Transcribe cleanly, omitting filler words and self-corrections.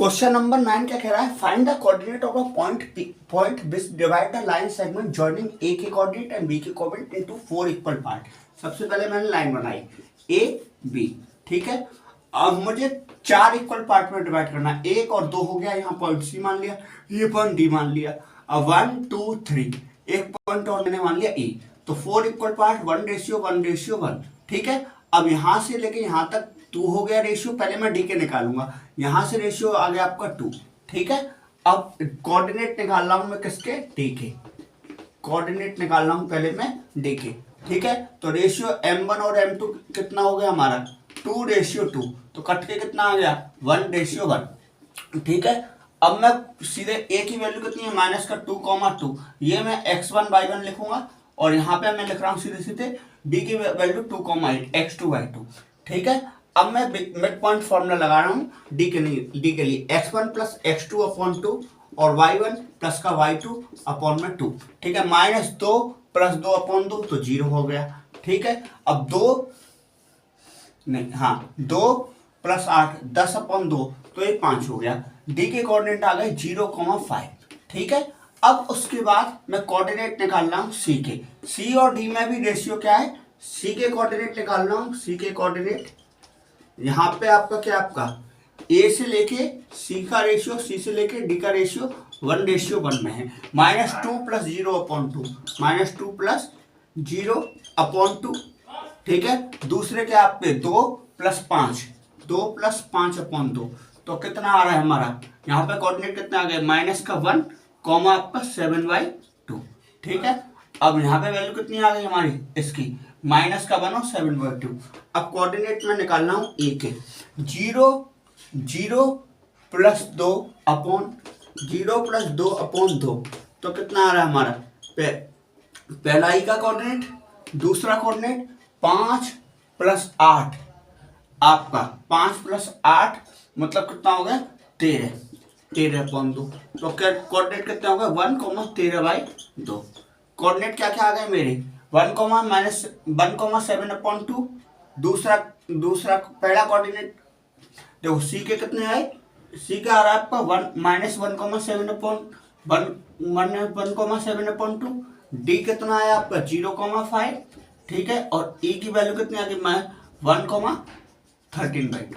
Question number 9 क्या कह रहा है, find the coordinate of a point which divide the line segment joining A के कोऑर्डिनेट एंड बी के कोऑर्डिनेट इनटू 4 इक्वल पार्ट। सबसे पहले मैंने लाइन बनाई ए बी, ठीक है। अब मुझे 4 इक्वल पार्ट में डिवाइड करना है। 1 और 2 हो गया, यहाँ पॉइंट सी मान लिया, ये पॉइंट डी मान लिया। अब 1 2 3 एक पॉइंट और मैंने मान लिया ए, तो 4 इक्वल पार्ट 1:1:1, ठीक है। अब यहाँ से लेके यहाँ तक 2 हो गया रेशियो, पहले मैं डी के निकालूंगा, यहाँ से रेशियो आ गया आपका 2, ठीक है। अब कोऑर्डिनेट निकाल रहा हूं मैं किसके, डी के, कोऑर्डिनेट निकाल रहा हूं पहले मैं डी के, ठीक है। तो रेशियो m1 और m2 कितना हो गया हमारा 2:2, तो कट के कितना आ गया 1:1, ठीक है। अब मैं सीधे a की वैल्यू कितनी है माइनस का 2,2, ये मैं x1 y1 लिखूंगा, और यहाँ पे मैं लिख रहा हूँ सीधे सीधे b की वैल्यू 2,8 x2 y2, ठीक है। अब मैं मिड पॉइंट फॉर्मूला लगा रहा हूँ डी के लिए x1 प्लस x2 अपॉन 2 और y1 प्लस का y2 अपॉन में 2, ठीक है। -2 प्लस 2 अपॉन 2 तो 0 हो गया, ठीक है। अब 2 प्लस 8 10 अपॉन 2 तो ये 5 हो गया। डी के कोऑर्डिनेट आ गए 0,5, ठीक है। अब उसके बाद मैं कोऑर्डिनेट निकाल रहा हूँ सी के, सी और डी में भी रेशियो क्या है, सी के कोऑर्डिनेट निकाल रहा हूँ। सी के कोऑर्डिनेट यहाँ पे आपका क्या, आपका ए से लेके सी का रेशियो, सी से लेके डी का रेशियो 1:1 में है। -2 प्लस 0 अपॉन 2, -2 प्लस 0 अपॉन 2, ठीक है। दूसरे के आप पे 2 प्लस 5, 2 प्लस 5 अपॉन 2, तो कितना आ रहा है हमारा, यहाँ पे कोऑर्डिनेट कितना आ गया -1 कॉमा आपका 7/2, ठीक है। अब यहाँ पे वैल्यू कितनी आ गई हमारी इसकी -1 और 7/2। अब कोऑर्डिनेट में निकालना हूँ ए के, 0 प्लस 2 अपॉन 2, तो कितना आ रहा है हमारा पहला ई का कोऑर्डिनेट, दूसरा कोऑर्डिनेट 5 प्लस 8, आपका 5 प्लस 8 मतलब कितना हो गया 13/2, तो कोऑर्डिनेट कितना होगा 1,13/2। कोऑर्डिनेट क्या क्या आ गए मेरे 1,7/2, दूसरा पहला कोऑर्डिनेट देखो सी के कितने आए, सी का आ रहा है आपका 1,7/2, डी कितना आया आपका 0,5, ठीक है। और ई की वैल्यू कितनी आ गई 1,13/2।